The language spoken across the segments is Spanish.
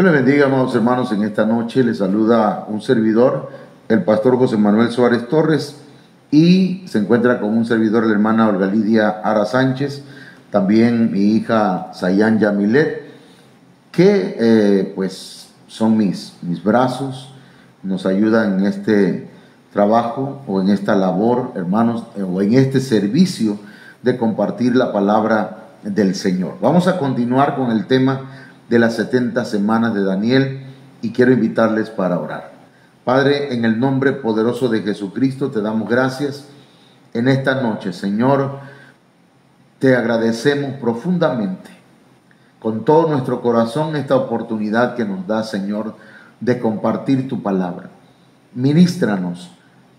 Dios les bendiga, amados hermanos, en esta noche. Les saluda un servidor, el pastor José Manuel Suárez Torres, y se encuentra con un servidor, la hermana Olga Lidia Ara Sánchez, también mi hija Sayan Yamilet, que pues son mis brazos, nos ayudan en este trabajo o en esta labor, hermanos, o en este servicio de compartir la palabra del Señor. Vamos a continuar con el tema de las 70 semanas de Daniel y quiero invitarles para orar. Padre, en el nombre poderoso de Jesucristo te damos gracias en esta noche, Señor. Te agradecemos profundamente con todo nuestro corazón esta oportunidad que nos da, Señor, de compartir tu palabra. Ministranos,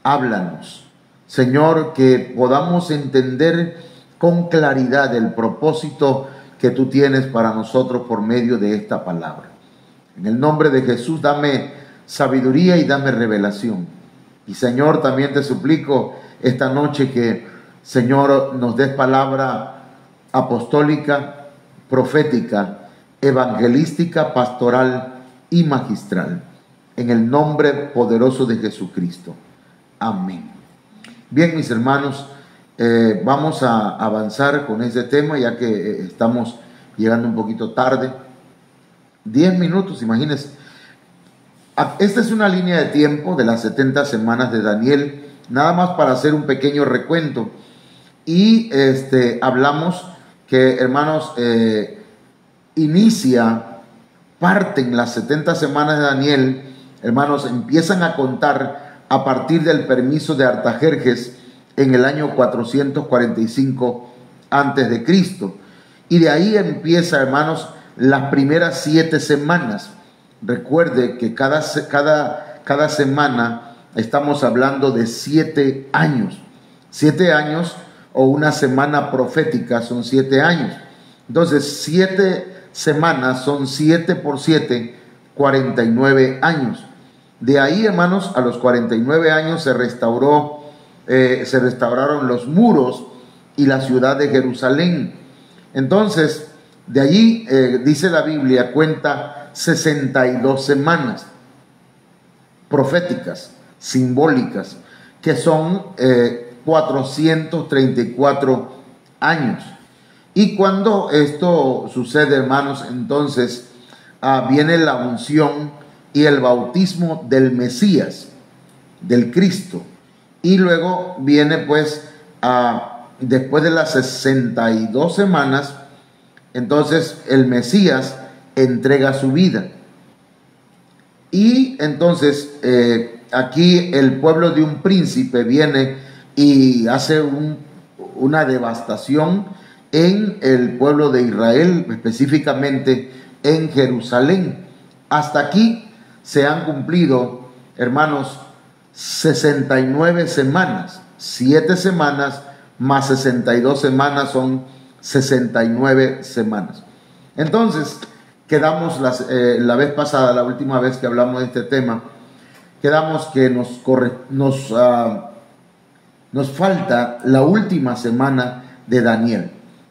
háblanos, Señor, que podamos entender con claridad el propósito que tú tienes para nosotros por medio de esta palabra. En el nombre de Jesús, dame sabiduría y dame revelación. Y Señor, también te suplico esta noche que, Señor, nos des palabra apostólica, profética, evangelística, pastoral y magistral. En el nombre poderoso de Jesucristo. Amén. Bien, mis hermanos, vamos a avanzar con ese tema, ya que estamos llegando un poquito tarde. 10 minutos, imagínense. Esta es una línea de tiempo de las 70 semanas de Daniel, nada más para hacer un pequeño recuento. Y hablamos que, hermanos, parten las 70 semanas de Daniel, hermanos, empiezan a contar a partir del permiso de Artajerjes en el año 445 antes de Cristo. Y de ahí empieza, hermanos, las primeras 7 semanas. Recuerde que cada semana estamos hablando de 7 años. 7 años o una semana profética son 7 años. Entonces, 7 semanas son 7 por 7, 49 años. De ahí, hermanos, a los 49 años se restauraron los muros y la ciudad de Jerusalén. Entonces, de allí, dice la Biblia, cuenta 62 semanas proféticas, simbólicas, que son 434 años. Y cuando esto sucede, hermanos, entonces viene la unción y el bautismo del Mesías, del Cristo. Y luego viene pues, después de las 62 semanas, entonces el Mesías entrega su vida. Y entonces aquí el pueblo de un príncipe viene y hace una devastación en el pueblo de Israel, específicamente en Jerusalén. Hasta aquí se han cumplido, hermanos, 69 semanas. 7 semanas más 62 semanas son 69 semanas. Entonces, quedamos la vez pasada, la última vez que hablamos de este tema, quedamos que nos falta la última semana de Daniel.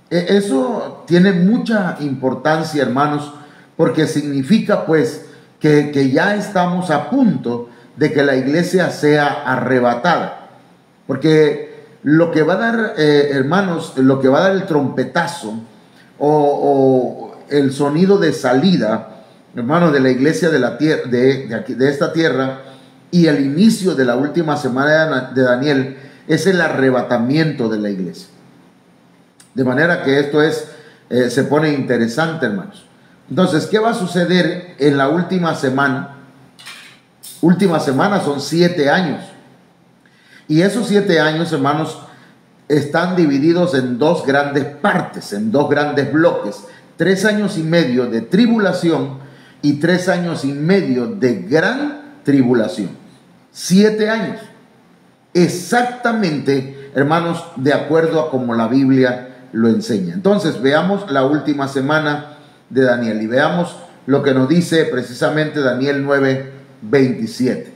Eso tiene mucha importancia, hermanos, porque significa pues que ya estamos a punto de que la iglesia sea arrebatada. Porque lo que va a dar, hermanos, lo que va a dar el trompetazo o el sonido de salida, hermanos, de la iglesia de la tierra, de esta tierra, y el inicio de la última semana de Daniel es el arrebatamiento de la iglesia. De manera que esto se pone interesante, hermanos. Entonces, ¿qué va a suceder en la última semana? Última semana son 7 años. Y esos 7 años, hermanos, están divididos en 2 grandes partes, en 2 grandes bloques. 3 años y medio de tribulación y 3 años y medio de gran tribulación. 7 años. Exactamente, hermanos, de acuerdo a como la Biblia lo enseña. Entonces, veamos la última semana de Daniel y veamos lo que nos dice precisamente Daniel 9:27.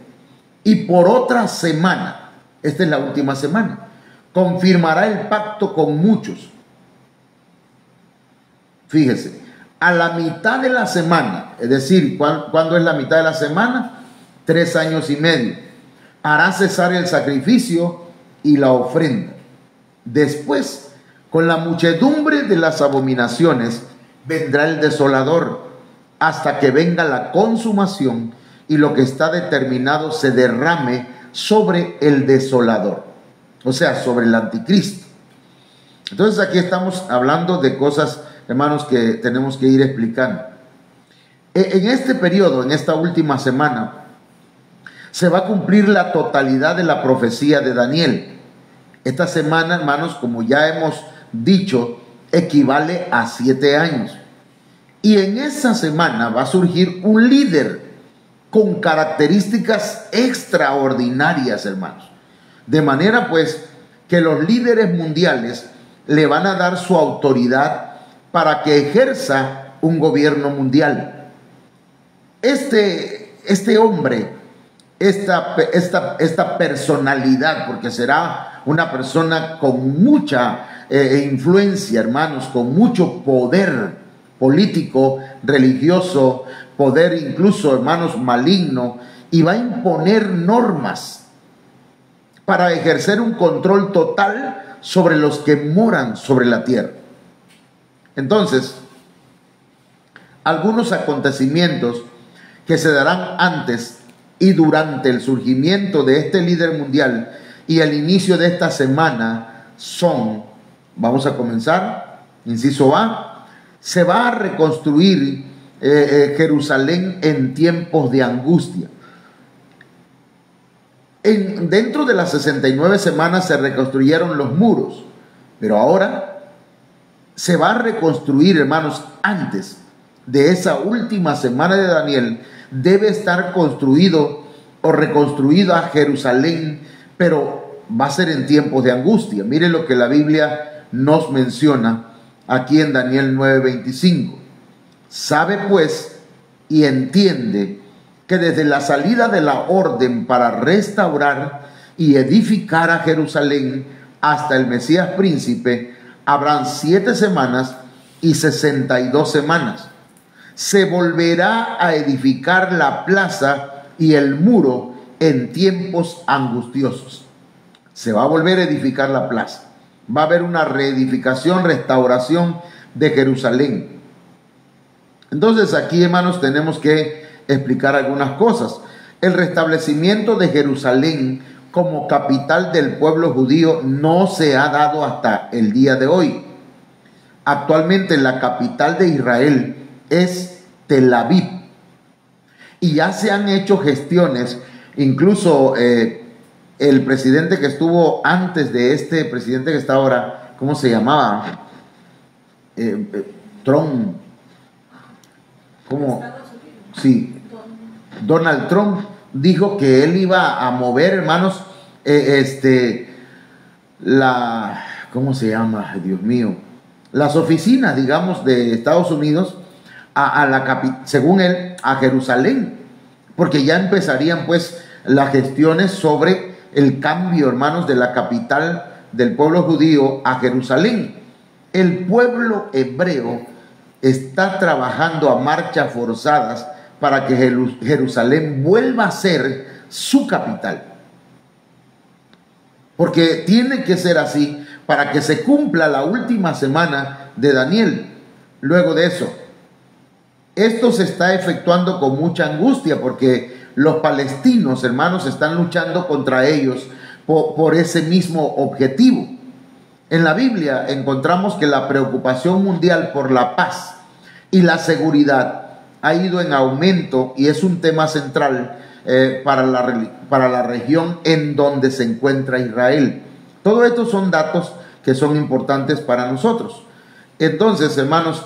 Y por otra semana, esta es la última semana, confirmará el pacto con muchos. Fíjese, a la mitad de la semana, es decir, ¿cuándo es la mitad de la semana? 3 años y medio. Hará cesar el sacrificio y la ofrenda. Después, con la muchedumbre de las abominaciones, vendrá el desolador, hasta que venga la consumación y lo que está determinado se derrame sobre el desolador, o sea, sobre el anticristo. Entonces aquí estamos hablando de cosas, hermanos, que tenemos que ir explicando. En este periodo, en esta última semana, se va a cumplir la totalidad de la profecía de Daniel. Esta semana, hermanos, como ya hemos dicho, equivale a 7 años. Y en esa semana va a surgir un líder con características extraordinarias, hermanos. De manera pues que los líderes mundiales le van a dar su autoridad para que ejerza un gobierno mundial. Este hombre, esta personalidad, porque será una persona con mucha influencia, hermanos, con mucho poder político, religioso, poder incluso, hermanos, maligno, y va a imponer normas para ejercer un control total sobre los que moran sobre la tierra. Entonces, algunos acontecimientos que se darán antes y durante el surgimiento de este líder mundial y el inicio de esta semana son, vamos a comenzar, inciso A, se va a reconstruir Jerusalén en tiempos de angustia. Dentro de las 69 semanas se reconstruyeron los muros, pero ahora se va a reconstruir, hermanos, antes de esa última semana de Daniel. Debe estar construido o reconstruido a Jerusalén, pero va a ser en tiempos de angustia. Mire lo que la Biblia nos menciona aquí en Daniel 9:25. Sabe pues y entiende que desde la salida de la orden para restaurar y edificar a Jerusalén hasta el Mesías príncipe, habrán 7 semanas y 62 semanas. Se volverá a edificar la plaza y el muro en tiempos angustiosos. Se va a volver a edificar la plaza. Va a haber una reedificación, restauración de Jerusalén. Entonces aquí, hermanos, tenemos que explicar algunas cosas. El restablecimiento de Jerusalén como capital del pueblo judío no se ha dado hasta el día de hoy. Actualmente la capital de Israel es Tel Aviv. Y ya se han hecho gestiones, incluso el presidente que estuvo antes de este presidente que está ahora, ¿cómo se llamaba? Trump. ¿Cómo? Sí. Donald Trump dijo que él iba a mover, hermanos, ¿cómo se llama? Dios mío. Las oficinas, digamos, de Estados Unidos según él, a Jerusalén, porque ya empezarían pues las gestiones sobre el cambio, hermanos, de la capital del pueblo judío a Jerusalén. El pueblo hebreo está trabajando a marchas forzadas para que Jerusalén vuelva a ser su capital, porque tiene que ser así para que se cumpla la última semana de Daniel. Luego de eso, esto se está efectuando con mucha angustia porque los palestinos, hermanos, están luchando contra ellos por ese mismo objetivo. En la Biblia encontramos que la preocupación mundial por la paz y la seguridad ha ido en aumento y es un tema central para la región en donde se encuentra Israel. Todo esto son datos que son importantes para nosotros. Entonces, hermanos,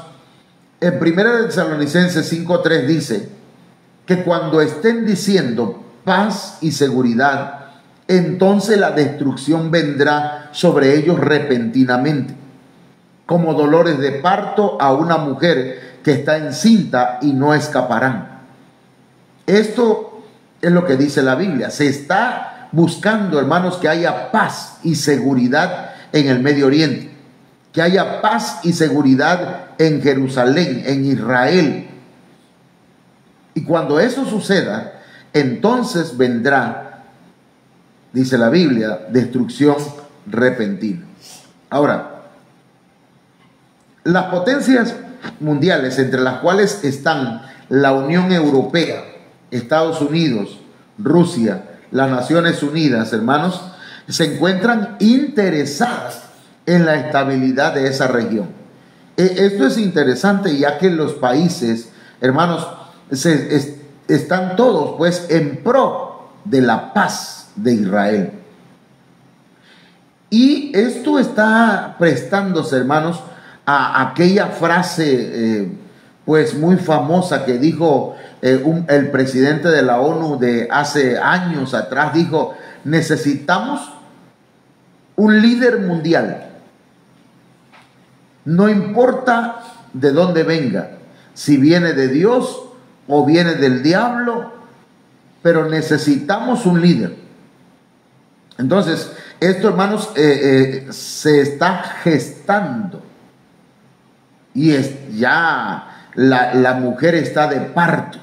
en 1 Tesalonicenses 5:3 dice que cuando estén diciendo paz y seguridad, entonces la destrucción vendrá sobre ellos repentinamente, como dolores de parto a una mujer que está encinta, y no escaparán. Esto es lo que dice la Biblia. Se está buscando, hermanos, que haya paz y seguridad en el Medio Oriente. que haya paz y seguridad en Jerusalén, en Israel. Y cuando eso suceda, entonces vendrá, dice la Biblia, destrucción repentina. Ahora, las potencias mundiales, entre las cuales están la Unión Europea, Estados Unidos, Rusia, las Naciones Unidas, hermanos, se encuentran interesadas en la estabilidad de esa región. Esto es interesante, ya que los países, hermanos, están todos pues en pro de la paz de Israel. Y esto está prestándose, hermanos, a aquella frase pues muy famosa que dijo el presidente de la ONU de hace años atrás. Dijo: necesitamos un líder mundial, no importa de dónde venga, si viene de Dios o viene del diablo, pero necesitamos un líder. Entonces, esto, hermanos, se está gestando, y ya la mujer está de parto,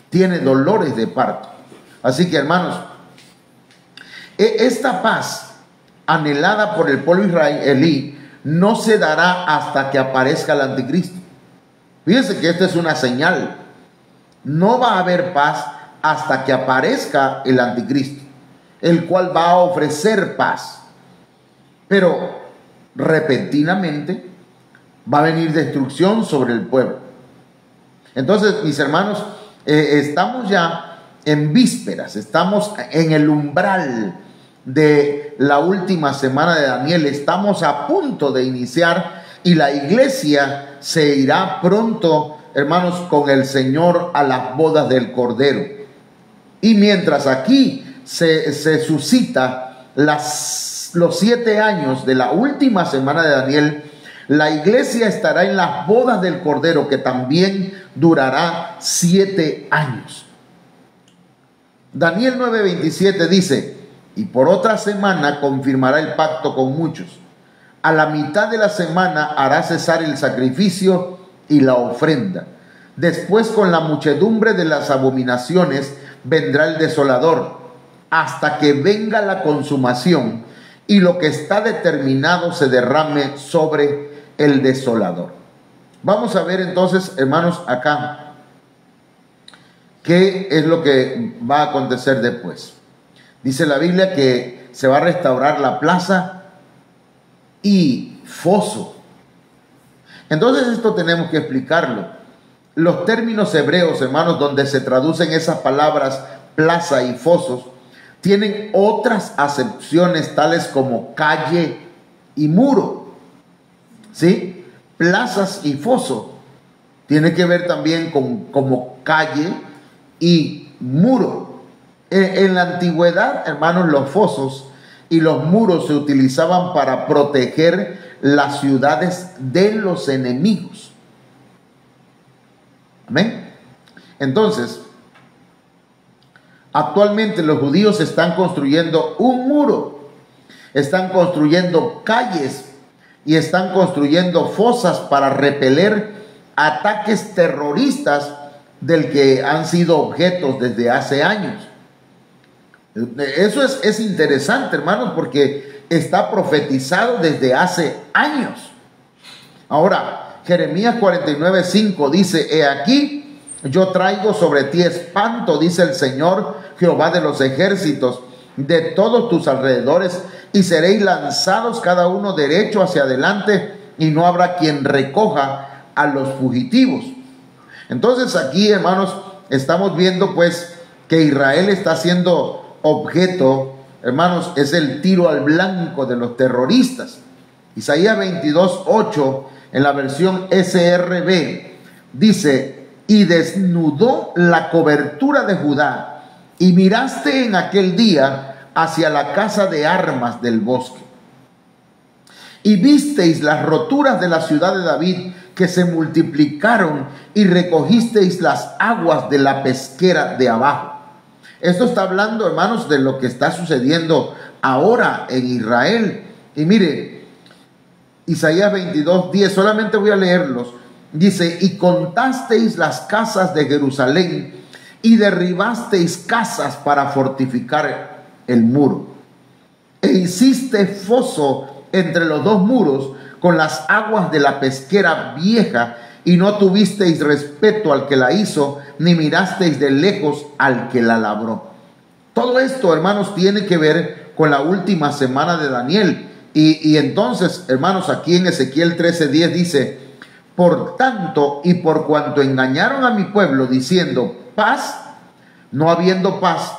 tiene dolores de parto. Así que, hermanos, esta paz anhelada por el pueblo israelí no se dará hasta que aparezca el anticristo. Fíjense que esta es una señal. No va a haber paz hasta que aparezca el anticristo, el cual va a ofrecer paz. Pero repentinamente va a venir destrucción sobre el pueblo. Entonces, mis hermanos, estamos ya en vísperas, estamos en el umbral de la última semana de Daniel. Estamos a punto de iniciar, y la iglesia se irá pronto, hermanos, con el Señor a las bodas del Cordero. Y mientras aquí se suscita los 7 años de la última semana de Daniel, la iglesia estará en las bodas del Cordero, que también durará 7 años. Daniel 9:27 dice: y por otra semana confirmará el pacto con muchos. A la mitad de la semana hará cesar el sacrificio y la ofrenda. Después, con la muchedumbre de las abominaciones, vendrá el desolador, hasta que venga la consumación y lo que está determinado se derrame sobre el desolador. Vamos a ver entonces, hermanos, acá qué es lo que va a acontecer después. Dice la Biblia que se va a restaurar la plaza y foso. Entonces esto tenemos que explicarlo. Los términos hebreos, hermanos, donde se traducen esas palabras plaza y fosos, tienen otras acepciones tales como calle y muro. ¿Sí? Plazas y foso tiene que ver también con como calle y muro. En la antigüedad, hermanos, los fosos y los muros se utilizaban para proteger las ciudades de los enemigos. Amén. Entonces, actualmente los judíos están construyendo un muro, están construyendo calles y están construyendo fosas para repeler ataques terroristas del que han sido objetos desde hace años. Eso es interesante, hermanos, porque está profetizado desde hace años. Ahora, Jeremías 49:5 dice: he aquí, yo traigo sobre ti espanto, dice el Señor Jehová de los ejércitos, de todos tus alrededores, y seréis lanzados cada uno derecho hacia adelante, y no habrá quien recoja a los fugitivos. Entonces aquí, hermanos, estamos viendo pues que Israel está siendo objeto, hermanos, es el tiro al blanco de los terroristas. Isaías 22:8 en la versión SRB dice: y desnudó la cobertura de Judá, y miraste en aquel día hacia la casa de armas del bosque, y visteis las roturas de la ciudad de David, que se multiplicaron, y recogisteis las aguas de la pesquera de abajo. Esto está hablando, hermanos, de lo que está sucediendo ahora en Israel. Y mire, Isaías 22:10, solamente voy a leerlos. Dice: y contasteis las casas de Jerusalén y derribasteis casas para fortificar el muro. E hiciste foso entre los dos muros con las aguas de la pesquera vieja, y no tuvisteis respeto al que la hizo, ni mirasteis de lejos al que la labró. Todo esto, hermanos, tiene que ver con la última semana de Daniel. Y entonces, hermanos, aquí en Ezequiel 13:10 dice: por tanto, y por cuanto engañaron a mi pueblo diciendo paz, no habiendo paz,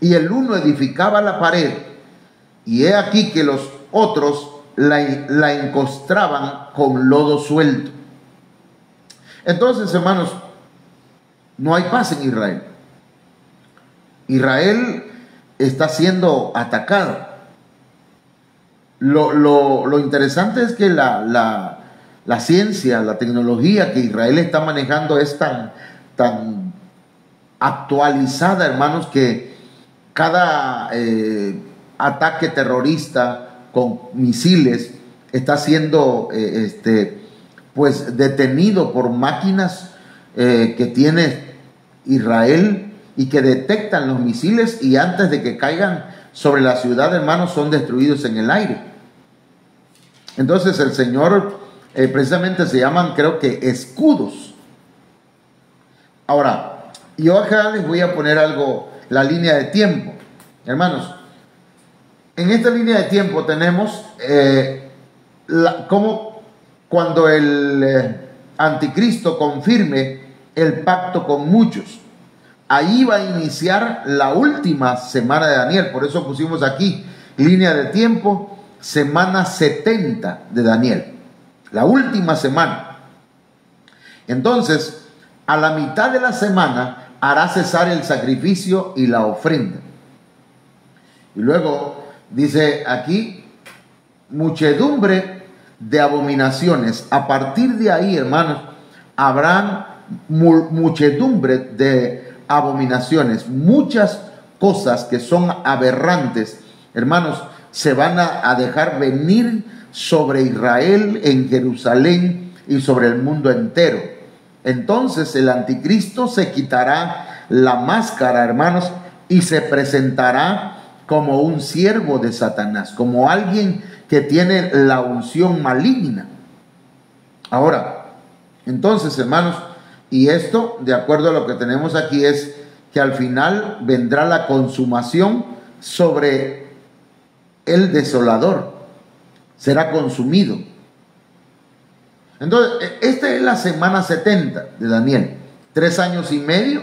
y el uno edificaba la pared, y he aquí que los otros la encostraban con lodo suelto. Entonces, hermanos, no hay paz en Israel. Israel está siendo atacado. Lo interesante es que la ciencia, la tecnología que Israel está manejando es tan actualizada, hermanos, que cada ataque terrorista con misiles está siendo pues detenido por máquinas que tiene Israel y que detectan los misiles, y antes de que caigan sobre la ciudad, hermanos, son destruidos en el aire. Entonces el Señor precisamente se llaman, creo que, escudos. Ahora, yo acá les voy a poner algo, la línea de tiempo. Hermanos, en esta línea de tiempo tenemos como cuando el anticristo confirme el pacto con muchos. Ahí va a iniciar la última semana de Daniel. Por eso pusimos aquí línea de tiempo, semana 70 de Daniel, la última semana. Entonces, a la mitad de la semana hará cesar el sacrificio y la ofrenda. Y luego dice aquí: muchedumbre de abominaciones. A partir de ahí, hermanos, habrán muchedumbre de abominaciones. Muchas cosas que son aberrantes, hermanos, se van a dejar venir sobre Israel, en Jerusalén y sobre el mundo entero. Entonces el anticristo se quitará la máscara, hermanos, y se presentará como un siervo de Satanás, como alguien que tiene la unción maligna. Ahora, entonces, hermanos, y esto, de acuerdo a lo que tenemos aquí, es que al final vendrá la consumación sobre el desolador, será consumido. Entonces, esta es la semana 70 de Daniel. 3 años y medio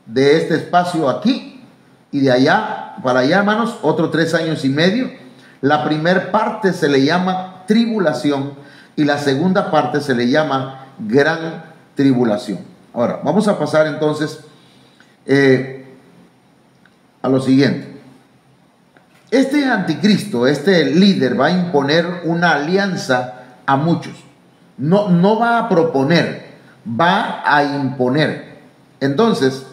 de este espacio aquí, y de allá para allá, hermanos, otros 3 años y medio. La primera parte se le llama tribulación y la segunda parte se le llama gran tribulación. Ahora, vamos a pasar entonces a lo siguiente. Este anticristo, este líder, va a imponer una alianza a muchos. No va a proponer, va a imponer. Entonces,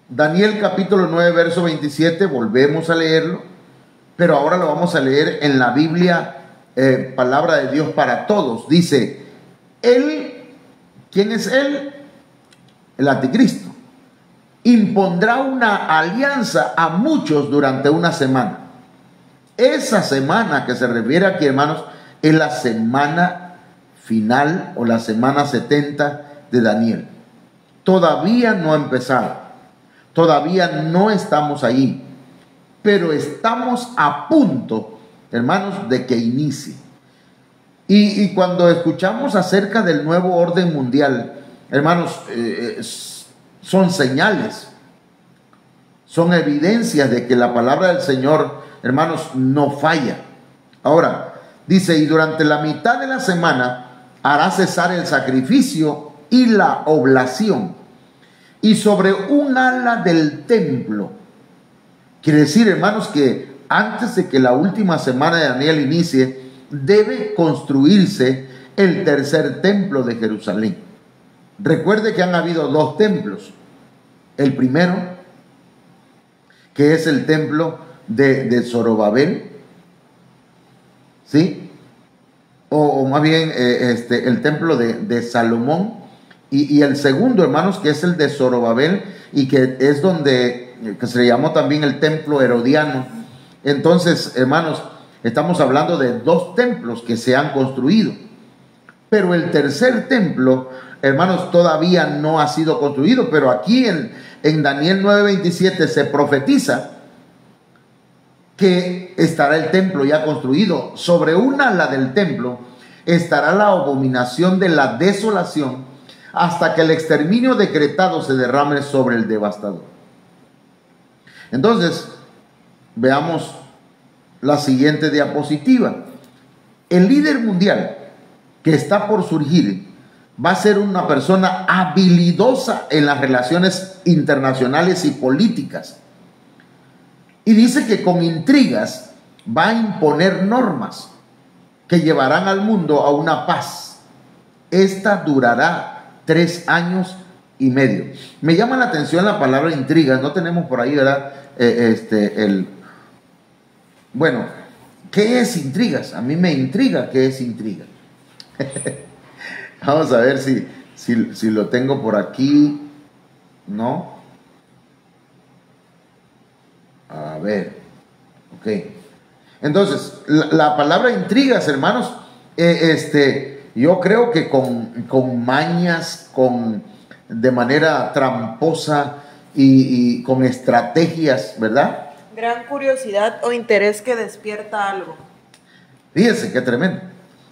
Daniel capítulo 9, verso 27, volvemos a leerlo, pero ahora lo vamos a leer en la Biblia, palabra de Dios para todos. Dice: él, ¿quién es él? El anticristo. Impondrá una alianza a muchos durante una semana. Esa semana que se refiere aquí, hermanos, es la semana final o la semana 70 de Daniel. Todavía no ha empezado, todavía no estamos ahí, pero estamos a punto, hermanos, de que inicie. Y cuando escuchamos acerca del nuevo orden mundial, hermanos, son señales, son evidencias de que la palabra del Señor, hermanos, no falla. Ahora, dice: y durante la mitad de la semana hará cesar el sacrificio y la oblación, y sobre un ala del templo. Quiere decir, hermanos, que antes de que la última semana de Daniel inicie, debe construirse el tercer templo de Jerusalén. Recuerde que han habido 2 templos. El primero, que es el templo de Zorobabel, ¿sí? O más bien el templo de Salomón, y el segundo, hermanos, que es el de Zorobabel, y que es donde, que se le llamó también el templo herodiano. Entonces, hermanos, estamos hablando de dos templos que se han construido, pero el tercer templo, hermanos, todavía no ha sido construido. Pero aquí en Daniel 9:27 se profetiza que estará el templo ya construido. Sobre una ala del templo estará la abominación de la desolación, hasta que el exterminio decretado se derrame sobre el devastador. Entonces, veamos la siguiente diapositiva. El líder mundial que está por surgir va a ser una persona habilidosa en las relaciones internacionales y políticas. Y dice que con intrigas va a imponer normas que llevarán al mundo a una paz. Esta durará 3 años y medio. Me llama la atención la palabra intrigas. No tenemos por ahí, ¿verdad? Bueno, ¿qué es intrigas? A mí me intriga qué es intriga. Vamos a ver si lo tengo por aquí. ¿No? A ver. Ok. Entonces, la palabra intrigas, hermanos, yo creo que con mañas, de manera tramposa y con estrategias, ¿verdad? Gran curiosidad o interés que despierta algo. Fíjense qué tremendo.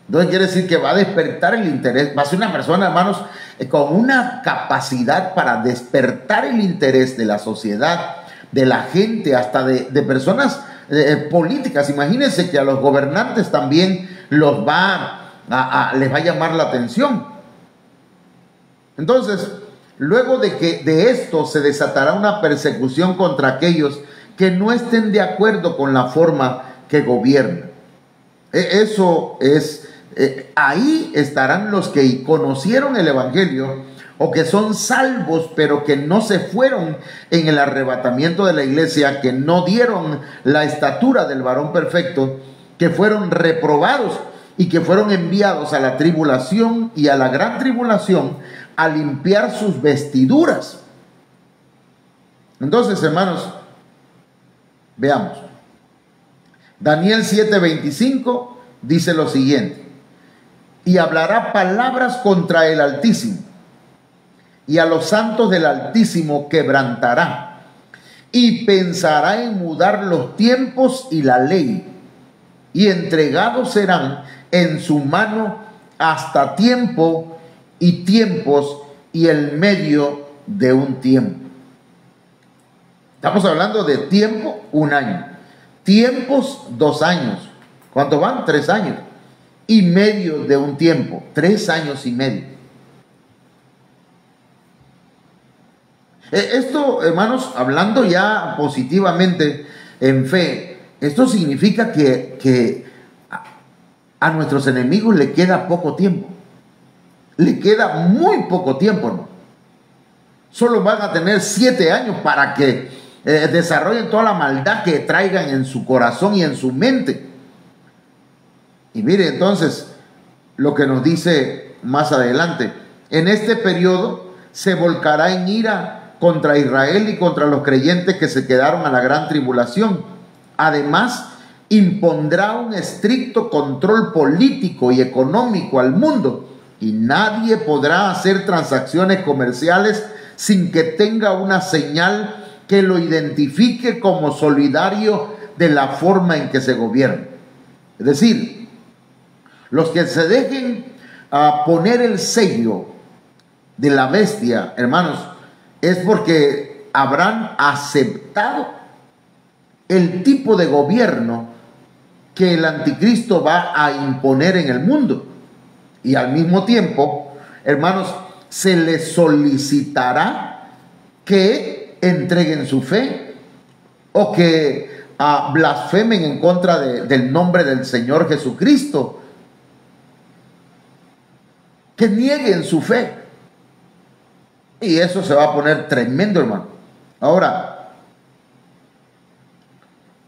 Entonces quiere decir que va a despertar el interés, va a ser una persona, hermanos, con una capacidad para despertar el interés de la sociedad, de la gente, hasta de personas políticas. Imagínense que a los gobernantes también les va a llamar la atención. Entonces, luego de que de esto se desatará una persecución contra aquellos que no estén de acuerdo con la forma que gobiernan. Eso es, ahí estarán los que conocieron el evangelio o que son salvos, pero que no se fueron en el arrebatamiento de la iglesia, que no dieron la estatura del varón perfecto, que fueron reprobados y que fueron enviados a la tribulación y a la gran tribulación a limpiar sus vestiduras. Entonces, hermanos, veamos. Daniel 7:25 dice lo siguiente: y hablará palabras contra el Altísimo, y a los santos del Altísimo quebrantará, y pensará en mudar los tiempos y la ley, y entregados serán en su mano hasta tiempo y tiempos y el medio de un tiempo. Estamos hablando de tiempo, 1 año. Tiempos, 2 años. ¿Cuántos van? 3 años. Y medio de un tiempo, 3 años y medio. Esto, hermanos, hablando ya positivamente en fe, esto significa que a nuestros enemigos le queda poco tiempo. Le queda muy poco tiempo, ¿no? Solo van a tener 7 años para que desarrollen toda la maldad que traigan en su corazón y en su mente. Y mire entonces lo que nos dice más adelante: en este periodo se volcará en ira contra Israel y contra los creyentes que se quedaron a la gran tribulación. Además, impondrá un estricto control político y económico al mundo, y nadie podrá hacer transacciones comerciales sin que tenga una señal que lo identifique como solidario de la forma en que se gobierna. Es decir, los que se dejen poner el sello de la bestia, hermanos, es porque habrán aceptado el tipo de gobierno que el anticristo va a imponer en el mundo. Y al mismo tiempo, hermanos, se les solicitará que entreguen su fe o que blasfemen en contra del nombre del Señor Jesucristo, que nieguen su fe. Y eso se va a poner tremendo, hermano. Ahora,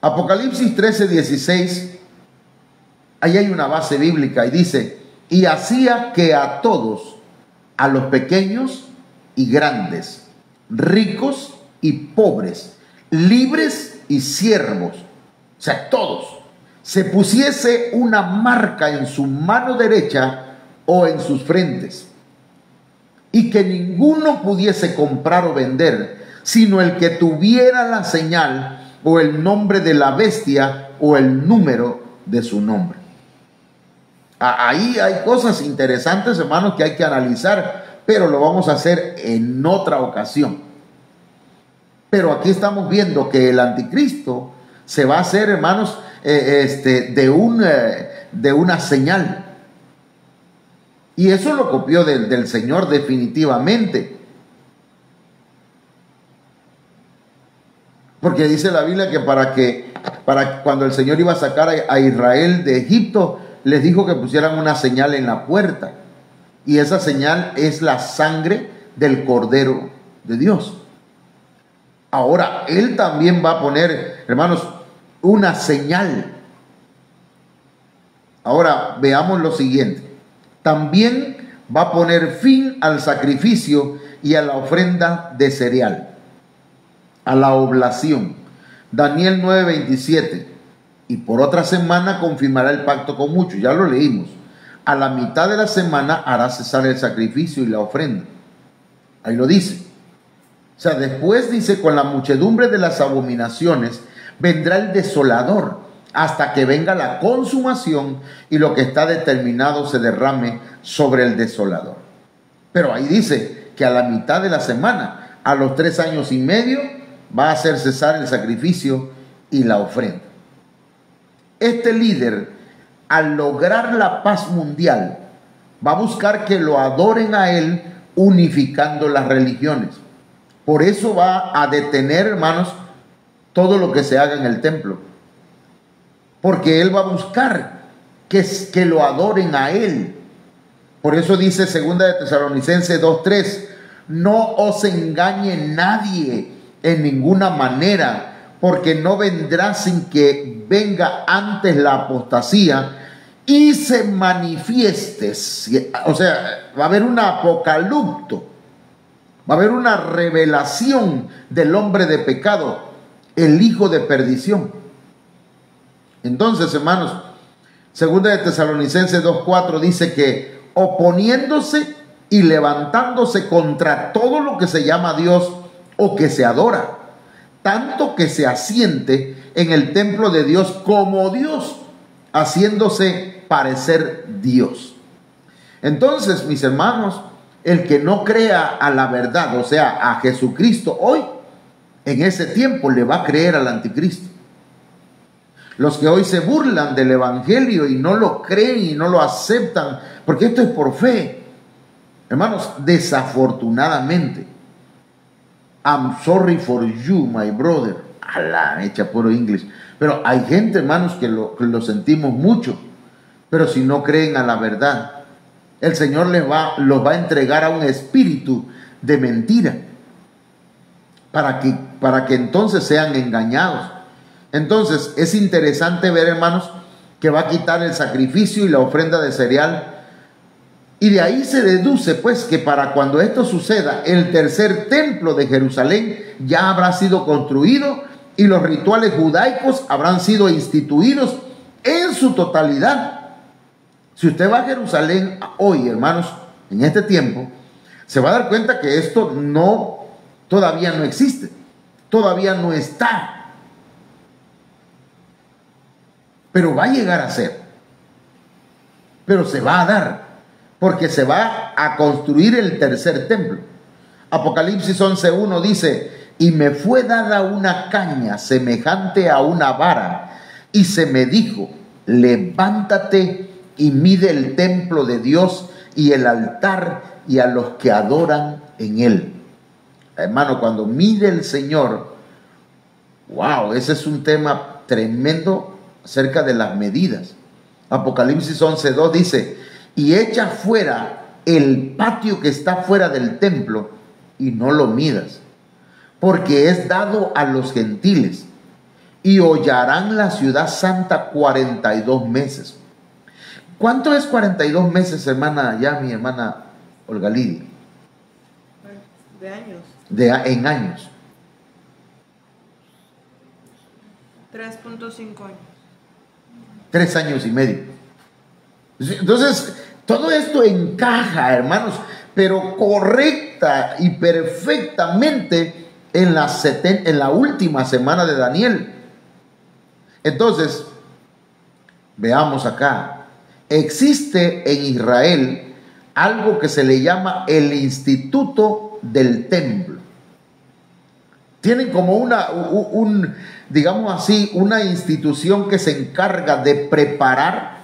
Apocalipsis 13:16 Ahí hay una base bíblica y dice, y hacía que a todos, a los pequeños y grandes, ricos y pobres, libres y siervos, o sea, todos, se pusiese una marca en su mano derecha o en sus frentes, y que ninguno pudiese comprar o vender, sino el que tuviera la señal o el nombre de la bestia o el número de su nombre. Ahí hay cosas interesantes, hermanos, que hay que analizar, pero lo vamos a hacer en otra ocasión. Pero aquí estamos viendo que el anticristo se va a hacer, hermanos, de una señal. Y eso lo copió del Señor definitivamente. Porque dice la Biblia que para cuando el Señor iba a sacar a Israel de Egipto, les dijo que pusieran una señal en la puerta. Y esa señal es la sangre del Cordero de Dios. Ahora, Él también va a poner, hermanos, una señal. Ahora, veamos lo siguiente. También va a poner fin al sacrificio y a la ofrenda de cereal, a la oblación. Daniel 9:27. Y por otra semana confirmará el pacto con muchos. Ya lo leímos. A la mitad de la semana hará cesar el sacrificio y la ofrenda. Ahí lo dice. O sea, después dice, con la muchedumbre de las abominaciones vendrá el desolador, hasta que venga la consumación y lo que está determinado se derrame sobre el desolador. Pero ahí dice que a la mitad de la semana, a los 3 años y medio, va a hacer cesar el sacrificio y la ofrenda. Este líder, al lograr la paz mundial, va a buscar que lo adoren a él, unificando las religiones. Por eso va a detener, hermanos, todo lo que se haga en el templo. Porque él va a buscar que lo adoren a él. Por eso dice 2 de Tesalonicenses 2:3, no os engañe nadie en ninguna manera, porque no vendrá sin que venga antes la apostasía y se manifieste. O sea, va a haber un apocalipto, va a haber una revelación del hombre de pecado, el hijo de perdición. Entonces, hermanos, 2 de Tesalonicenses 2:4 dice que oponiéndose y levantándose contra todo lo que se llama Dios o que se adora, tanto que se asiente en el templo de Dios como Dios, haciéndose parecer Dios. Entonces, mis hermanos, el que no crea a la verdad, o sea, a Jesucristo hoy, en ese tiempo le va a creer al anticristo. Los que hoy se burlan del evangelio y no lo creen y no lo aceptan, porque esto es por fe. Hermanos, desafortunadamente, I'm sorry for you, my brother. A la hecha puro inglés. Pero hay gente, hermanos, que lo sentimos mucho. Pero si no creen a la verdad, el Señor los va a entregar a un espíritu de mentira. Para que entonces sean engañados. Entonces es interesante ver, hermanos, que va a quitar el sacrificio y la ofrenda de cereal. Y de ahí se deduce, pues, que para cuando esto suceda, el tercer templo de Jerusalén ya habrá sido construido y los rituales judaicos habrán sido instituidos en su totalidad. Si usted va a Jerusalén hoy, hermanos, en este tiempo, se va a dar cuenta que esto todavía no existe, todavía no está. Pero va a llegar a ser, pero se va a dar. Porque se va a construir el tercer templo. Apocalipsis 11:1 dice, y me fue dada una caña semejante a una vara, y se me dijo, levántate y mide el templo de Dios y el altar y a los que adoran en él. Hermano, cuando mide el Señor, wow, ese es un tema tremendo acerca de las medidas. Apocalipsis 11:2 dice, y echa fuera el patio que está fuera del templo y no lo midas, porque es dado a los gentiles y hollarán la ciudad santa 42 meses. ¿Cuánto es 42 meses, hermana, ya mi hermana Olga Lidia? De años. En años. 3.5 años. 3 años y medio. Entonces, todo esto encaja, hermanos, pero correcta y perfectamente en la última semana de Daniel. Entonces, veamos acá. Existe en Israel algo que se le llama el Instituto del Templo. Tienen como digamos así, una institución que se encarga de preparar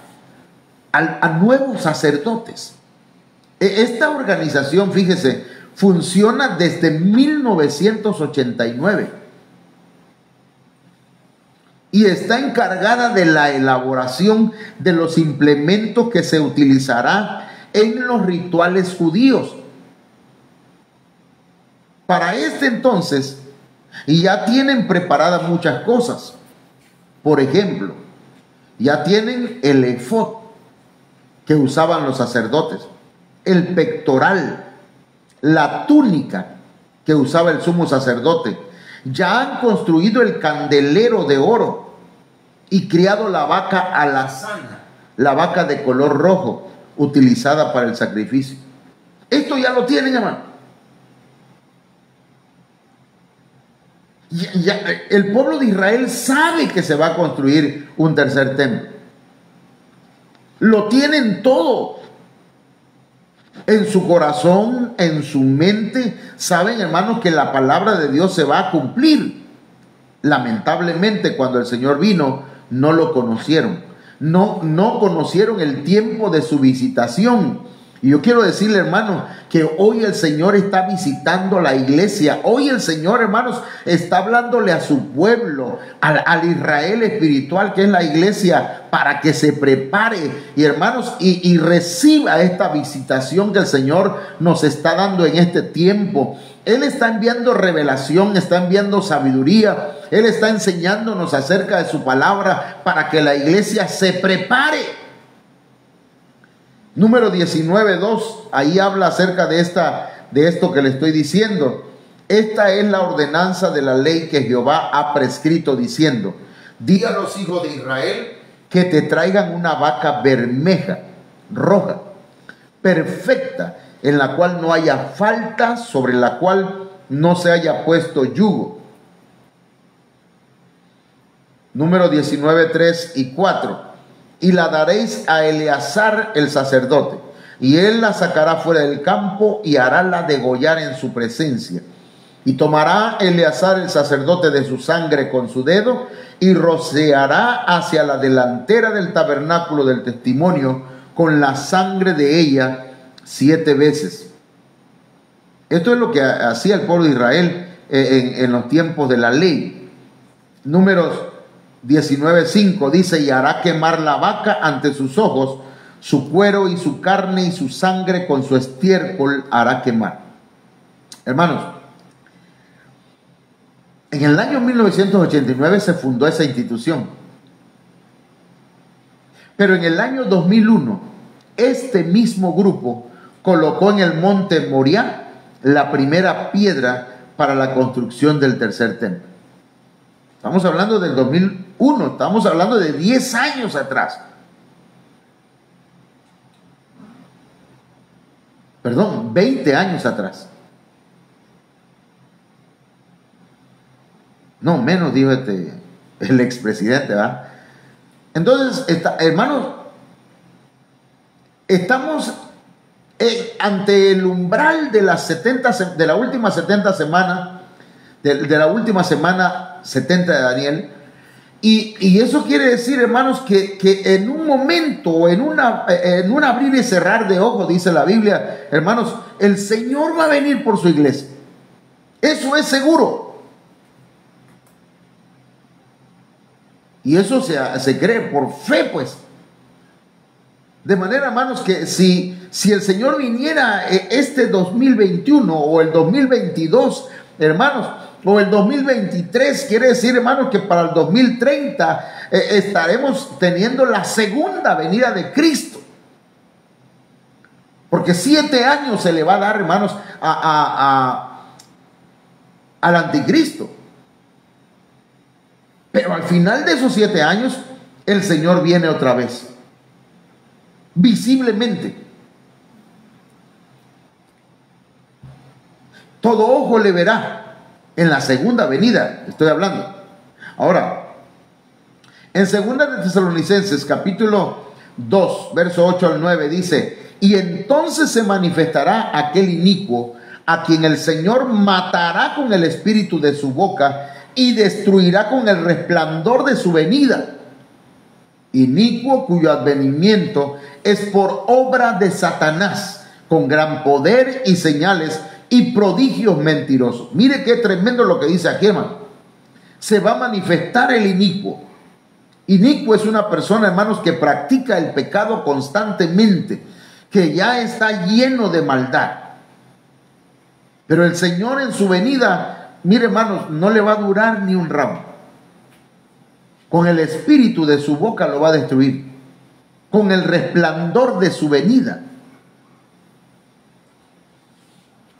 a nuevos sacerdotes. Esta organización, fíjese, funciona desde 1989 y está encargada de la elaboración de los implementos que se utilizará en los rituales judíos. Para este entonces, ya tienen preparadas muchas cosas. Por ejemplo, ya tienen el efod que usaban los sacerdotes, el pectoral, la túnica que usaba el sumo sacerdote. Ya han construido el candelero de oro y criado la vaca alazana, la vaca de color rojo, utilizada para el sacrificio. Esto ya lo tienen, hermano. El pueblo de Israel sabe que se va a construir un tercer templo. Lo tienen todo. En su corazón, en su mente, saben, hermanos, que la palabra de Dios se va a cumplir. Lamentablemente, cuando el Señor vino, no lo conocieron. No conocieron el tiempo de su visitación. Y yo quiero decirle, hermanos, que hoy el Señor está visitando la iglesia. Hoy el Señor, hermanos, está hablándole a su pueblo, al Israel espiritual, que es la iglesia, para que se prepare, y hermanos, y reciba esta visitación que el Señor nos está dando en este tiempo. Él está enviando revelación, está enviando sabiduría. Él está enseñándonos acerca de su palabra para que la iglesia se prepare. Número 19:2, ahí habla acerca de esto que le estoy diciendo. Esta es la ordenanza de la ley que Jehová ha prescrito, diciendo: di a los hijos de Israel que te traigan una vaca bermeja, roja, perfecta, en la cual no haya falta, sobre la cual no se haya puesto yugo. Número 19:3 y 4. Y la daréis a Eleazar el sacerdote, y él la sacará fuera del campo y harála degollar en su presencia. Y tomará Eleazar el sacerdote de su sangre con su dedo y rociará hacia la delantera del tabernáculo del testimonio con la sangre de ella 7 veces. Esto es lo que hacía el pueblo de Israel en los tiempos de la ley. Números 19:5 dice: y hará quemar la vaca ante sus ojos, su cuero y su carne y su sangre con su estiércol hará quemar. Hermanos, en el año 1989 se fundó esa institución, pero en el año 2001 este mismo grupo colocó en el monte Moriah la primera piedra para la construcción del tercer templo. Estamos hablando del 2001, estamos hablando de 10 años atrás. Perdón, 20 años atrás. No, menos, dijo el expresidente, ¿verdad? Entonces, hermanos, estamos ante el umbral de la última 70 semana, de la última semana 70 de Daniel, y eso quiere decir, hermanos, que en un momento, en un abrir y cerrar de ojos, dice la Biblia, hermanos, el Señor va a venir por su iglesia. Eso es seguro. Y eso se cree por fe, pues. De manera, hermanos, que si el Señor viniera este 2021 o el 2022, hermanos, o el 2023, quiere decir, hermanos, que para el 2030 estaremos teniendo la segunda venida de Cristo. Porque 7 años se le va a dar, hermanos, al anticristo. Pero al final de esos 7 años, el Señor viene otra vez. Visiblemente. Todo ojo le verá en la segunda venida, estoy hablando. Ahora, en 2 de Tesalonicenses, capítulo 2, verso 8 al 9, dice: y entonces se manifestará aquel inicuo, a quien el Señor matará con el espíritu de su boca y destruirá con el resplandor de su venida. Inicuo cuyo advenimiento es por obra de Satanás, con gran poder y señales y prodigios mentirosos. Mire qué tremendo lo que dice aquí, hermano. Se va a manifestar el inicuo. Inicuo es una persona, hermanos, que practica el pecado constantemente, que ya está lleno de maldad. Pero el Señor en su venida, mire, hermanos, no le va a durar ni un ramo. Con el espíritu de su boca lo va a destruir, con el resplandor de su venida.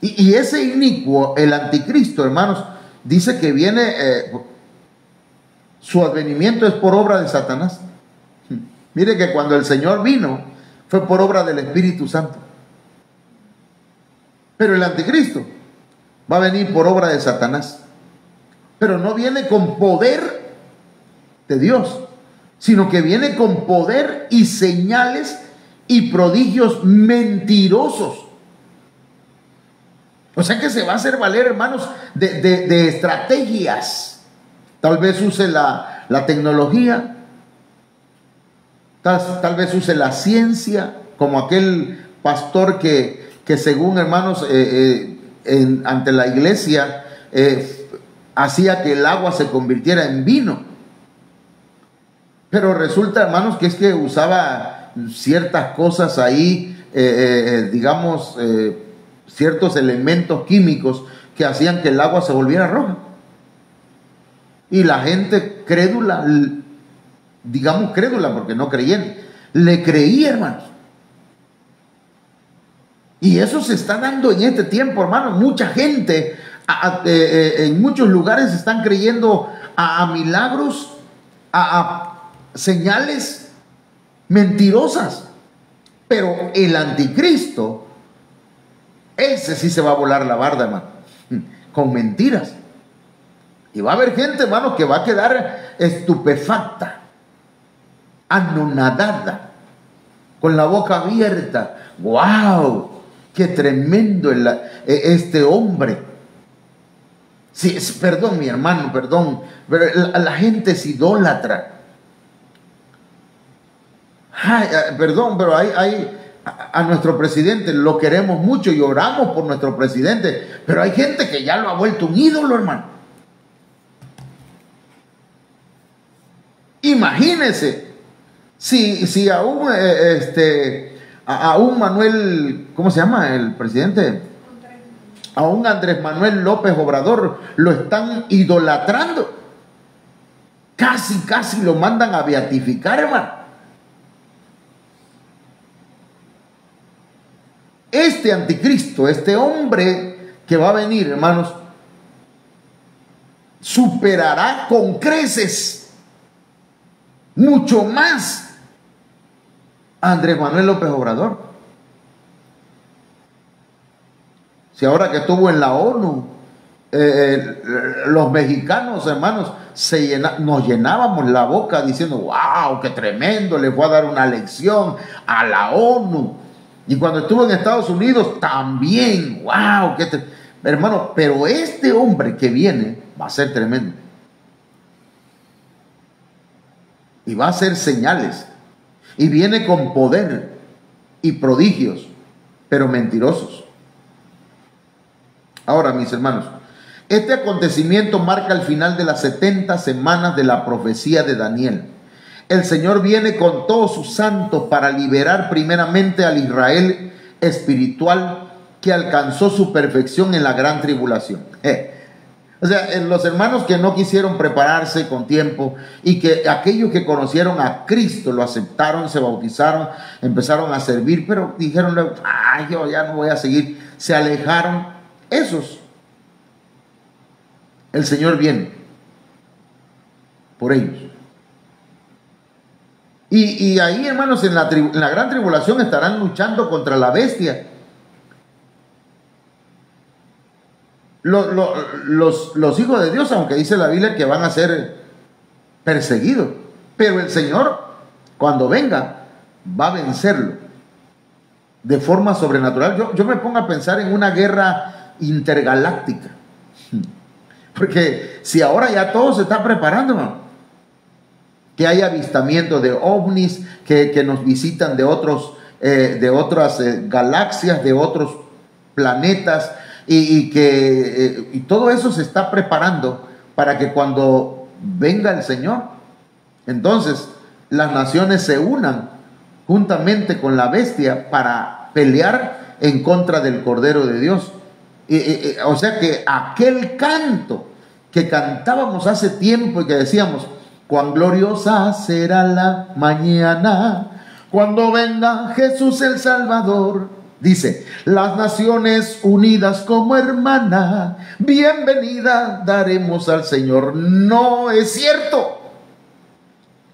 Y ese inicuo, el anticristo, hermanos, dice que viene, su advenimiento es por obra de Satanás. Mire que cuando el Señor vino, fue por obra del Espíritu Santo. Pero el anticristo va a venir por obra de Satanás. Pero no viene con poder de Dios, sino que viene con poder y señales y prodigios mentirosos. O sea que se va a hacer valer, hermanos, de estrategias. Tal vez use la tecnología, tal vez use la ciencia, como aquel pastor que según, hermanos, ante la iglesia hacía que el agua se convirtiera en vino. Pero resulta, hermanos, que es que usaba ciertas cosas ahí, digamos, ciertos elementos químicos que hacían que el agua se volviera roja. Y la gente crédula, digamos crédula porque no creyente, le creía, hermanos. Y eso se está dando en este tiempo, hermanos. Mucha gente en muchos lugares están creyendo a milagros, a señales mentirosas. Pero el anticristo, ese sí se va a volar la barda, hermano, con mentiras. Y va a haber gente, hermano, que va a quedar estupefacta, anonadada, con la boca abierta. ¡Wow! ¡Qué tremendo este hombre! Sí, perdón, mi hermano, perdón, pero la gente es idólatra. Ay, perdón, pero a nuestro presidente lo queremos mucho y oramos por nuestro presidente, pero hay gente que ya lo ha vuelto un ídolo, hermano. Imagínense si aún Manuel, ¿cómo se llama el presidente? Aún Andrés Manuel López Obrador lo están idolatrando. Casi lo mandan a beatificar, hermano. Este anticristo, este hombre que va a venir, hermanos, superará con creces mucho más a Andrés Manuel López Obrador. Si ahora que estuvo en la ONU, los mexicanos, hermanos, nos llenábamos la boca diciendo: wow, qué tremendo, les voy a dar una lección a la ONU. Y cuando estuvo en Estados Unidos también, wow, hermano, pero este hombre que viene va a ser tremendo. Y va a hacer señales. Y viene con poder y prodigios, pero mentirosos. Ahora, mis hermanos, este acontecimiento marca el final de las 70 semanas de la profecía de Daniel. El Señor viene con todos sus santos para liberar primeramente al Israel espiritual que alcanzó su perfección en la gran tribulación. O O sea, los hermanos que no quisieron prepararse con tiempo y que aquellos que conocieron a Cristo lo aceptaron, se bautizaron, empezaron a servir, pero dijeron luego, yo ya no voy a seguir, se alejaron. Esos, el Señor viene por ellos. Y ahí, hermanos, en la gran tribulación estarán luchando contra la bestia. Los hijos de Dios, aunque dice la Biblia que van a ser perseguidos, pero el Señor, cuando venga, va a vencerlo de forma sobrenatural. Yo me pongo a pensar en una guerra intergaláctica, porque si ahora ya todo se está preparando, hermano, que hay avistamientos de ovnis que nos visitan de otras galaxias, de otros planetas, y todo eso se está preparando para que cuando venga el Señor, entonces las naciones se unan juntamente con la bestia para pelear en contra del Cordero de Dios. O sea que aquel canto que cantábamos hace tiempo y que decíamos, cuán gloriosa será la mañana cuando venga Jesús el Salvador. Dice, las naciones unidas como hermana, bienvenida daremos al Señor. No es cierto.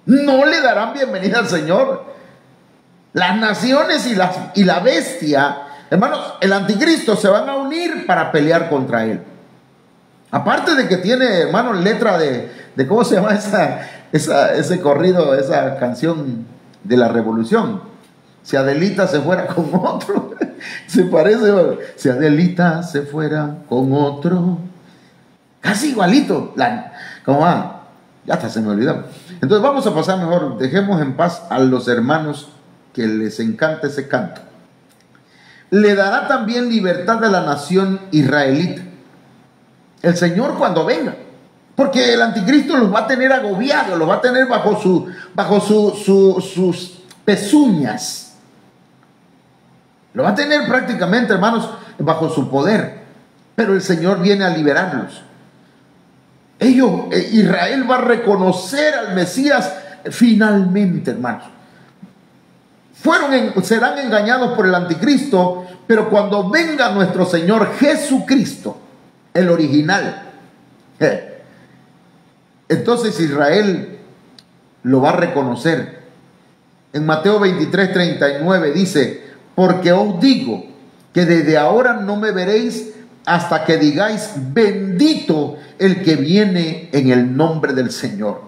No le darán bienvenida al Señor. Las naciones y la bestia, hermanos, el anticristo se van a unir para pelear contra él. Aparte de que tiene, hermanos, letra de ¿cómo se llama ese corrido, esa canción de la revolución? Si Adelita se fuera con otro, se parece, si Adelita se fuera con otro, casi igualito. ¿Cómo va? Ya hasta se me olvidó. Entonces vamos a pasar mejor, dejemos en paz a los hermanos que les encanta ese canto. Le dará también libertad a la nación israelita el Señor cuando venga, porque el anticristo los va a tener agobiados, los va a tener bajo sus pezuñas, lo va a tener prácticamente, hermanos, bajo su poder, pero el Señor viene a liberarlos. Israel va a reconocer al Mesías finalmente, hermanos. Serán engañados por el anticristo, pero cuando venga nuestro Señor Jesucristo, el original, entonces Israel lo va a reconocer. En Mateo 23:39 dice, porque os digo que desde ahora no me veréis hasta que digáis, bendito el que viene en el nombre del Señor.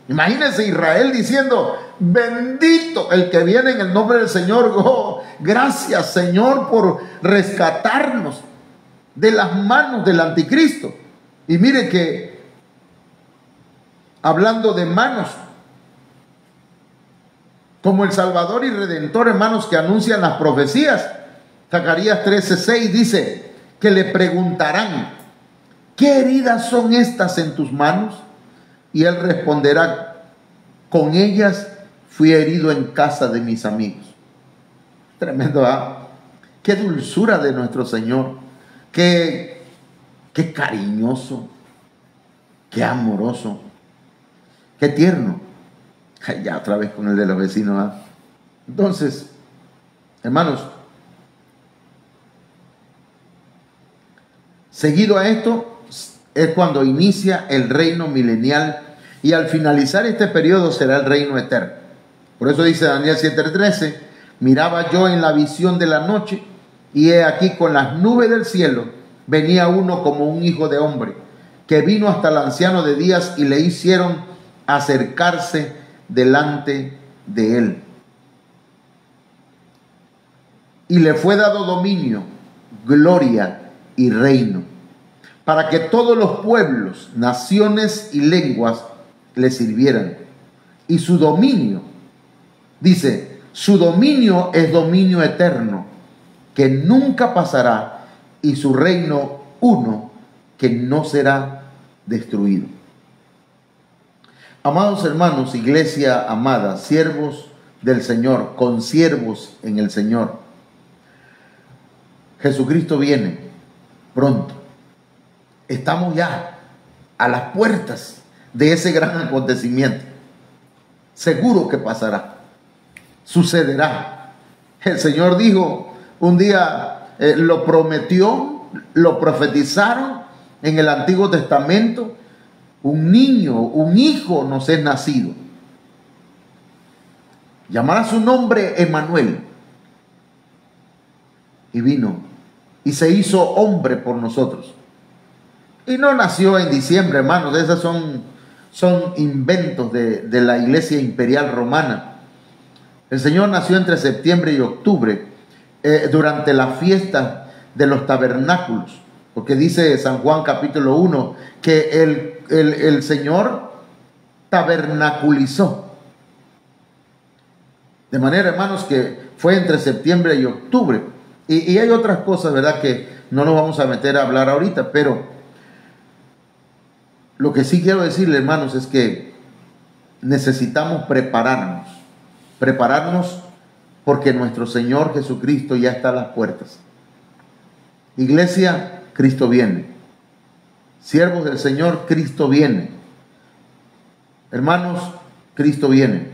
Imagínense Israel diciendo, bendito el que viene en el nombre del Señor. Oh, gracias, Señor, por rescatarnos de las manos del anticristo. Y mire que, hablando de manos, como el Salvador y Redentor, hermanos, que anuncian las profecías, Zacarías 13:6 dice que le preguntarán, ¿qué heridas son estas en tus manos? Y él responderá, con ellas fui herido en casa de mis amigos. Tremendo, ¿ah? Qué dulzura de nuestro Señor. Qué cariñoso, qué amoroso, qué tierno. Ay, ya otra vez con el de los vecinos, ¿eh? Entonces, hermanos, seguido a esto es cuando inicia el reino milenial y al finalizar este periodo será el reino eterno. Por eso dice Daniel 7:13, miraba yo en la visión de la noche y he aquí con las nubes del cielo venía uno como un hijo de hombre, que vino hasta el anciano de días y le hicieron acercarse delante de él. Y le fue dado dominio, gloria y reino, para que todos los pueblos, naciones y lenguas le sirvieran. Y su dominio, dice, su dominio es dominio eterno, que nunca pasará, y su reino uno, que no será destruido. Amados hermanos, iglesia amada, siervos del Señor, consiervos en el Señor, Jesucristo viene pronto. Estamos ya a las puertas de ese gran acontecimiento. Seguro que pasará, sucederá. El Señor dijo un día, lo prometió, lo profetizaron en el Antiguo Testamento: un niño, un hijo nos es nacido. Llamará su nombre Emmanuel. Y vino y se hizo hombre por nosotros. Y no nació en diciembre, hermanos. Esos son inventos de la Iglesia Imperial Romana. El Señor nació entre septiembre y octubre, durante la fiesta de los tabernáculos. Porque dice San Juan capítulo 1 que el Señor tabernaculizó. De manera, hermanos, que fue entre septiembre y octubre. Y hay otras cosas, ¿verdad?, que no nos vamos a meter a hablar ahorita, pero lo que sí quiero decirle, hermanos, es que necesitamos prepararnos porque nuestro Señor Jesucristo ya está a las puertas. Iglesia, Cristo viene. Siervos del Señor, Cristo viene. Hermanos, Cristo viene.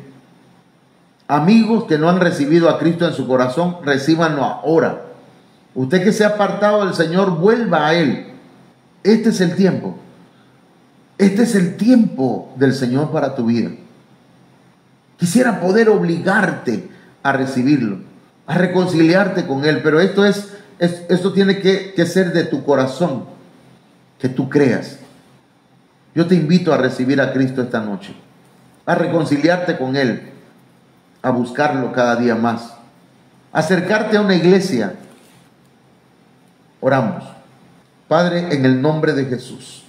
Amigos que no han recibido a Cristo en su corazón, recíbanlo ahora. Usted que se ha apartado del Señor, vuelva a Él. Este es el tiempo. Este es el tiempo del Señor para tu vida. Quisiera poder obligarte a recibirlo, a reconciliarte con Él, pero esto tiene que ser de tu corazón, que tú creas. Yo te invito a recibir a Cristo esta noche, a reconciliarte con Él, a buscarlo cada día más, acercarte a una iglesia. Oramos. Padre, en el nombre de Jesús,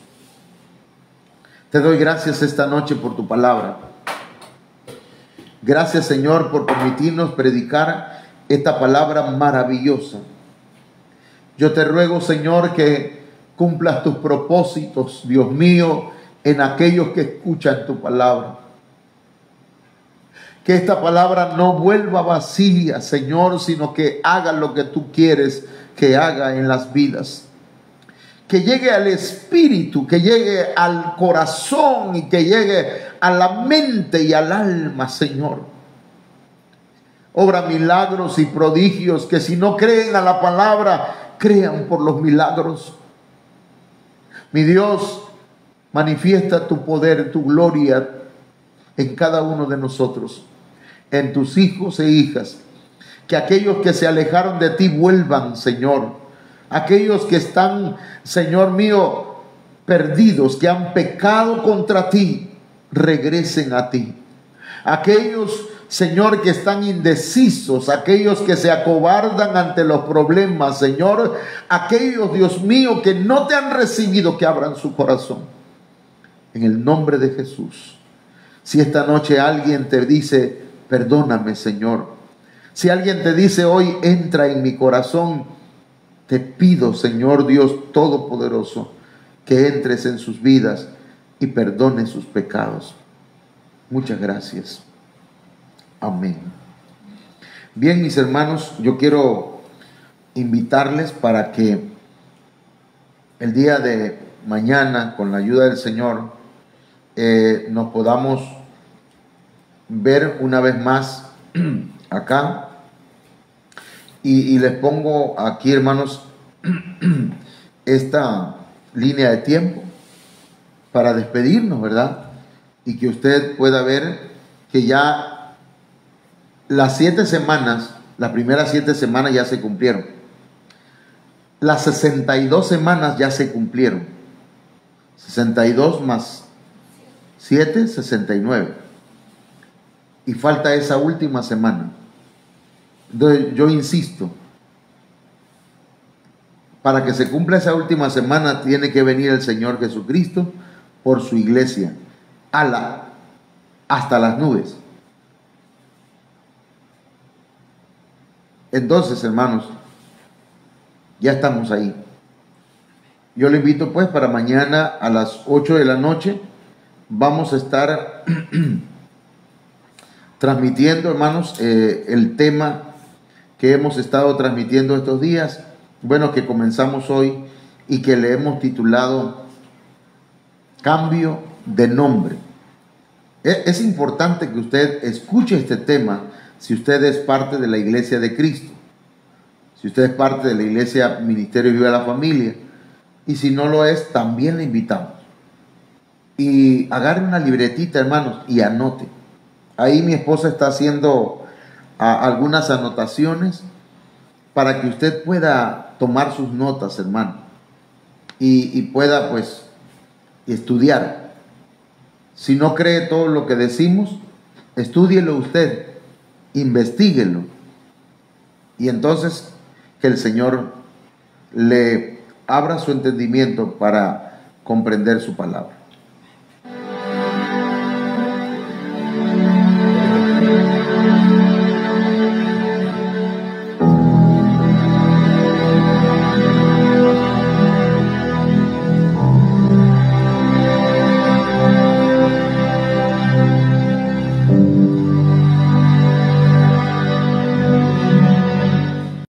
te doy gracias esta noche por tu palabra. Gracias, Señor, por permitirnos predicar esta palabra maravillosa. Yo te ruego, Señor, que cumplas tus propósitos, Dios mío, en aquellos que escuchan tu palabra. Que esta palabra no vuelva vacía, Señor, sino que haga lo que tú quieres que haga en las vidas. Que llegue al espíritu, que llegue al corazón y que llegue a la mente y al alma, Señor. Obra milagros y prodigios, que si no creen a la palabra, crean por los milagros. Mi Dios, manifiesta tu poder, tu gloria en cada uno de nosotros, en tus hijos e hijas. Que aquellos que se alejaron de ti vuelvan, Señor. Aquellos que están, Señor mío, perdidos, que han pecado contra ti, regresen a ti. Aquellos, Señor, que están indecisos, aquellos que se acobardan ante los problemas, Señor, aquellos, Dios mío, que no te han recibido, que abran su corazón. En el nombre de Jesús. Si esta noche alguien te dice, perdóname, Señor. Si alguien te dice hoy, entra en mi corazón, te pido, Señor Dios Todopoderoso, que entres en sus vidas y perdones sus pecados. Muchas gracias. Amén. Bien, mis hermanos, yo quiero invitarles para que el día de mañana, con la ayuda del Señor, nos podamos ver una vez más acá. Y les pongo aquí, hermanos, esta línea de tiempo para despedirnos, ¿verdad? Y que usted pueda ver que ya las 7 semanas, las primeras 7 semanas ya se cumplieron. Las 62 semanas ya se cumplieron. 62 más 7, 69. Y falta esa última semana. Entonces, yo insisto, para que se cumpla esa última semana tiene que venir el Señor Jesucristo por su iglesia hasta las nubes. Entonces, hermanos, ya estamos ahí. Yo le invito pues para mañana a las 8 de la noche. Vamos a estar transmitiendo, hermanos, el tema que hemos estado transmitiendo estos días, bueno, que comenzamos hoy y que le hemos titulado cambio de nombre. Es importante que usted escuche este tema si usted es parte de la Iglesia de Cristo, si usted es parte de la Iglesia Ministerio Viva la Familia, y si no lo es, también le invitamos. Y agarre una libretita, hermanos, y anote. Ahí mi esposa está haciendo algunas anotaciones para que usted pueda tomar sus notas, hermano, y pueda, pues, estudiar. Si no cree todo lo que decimos, estúdielo usted, investíguelo, y entonces que el Señor le abra su entendimiento para comprender su palabra.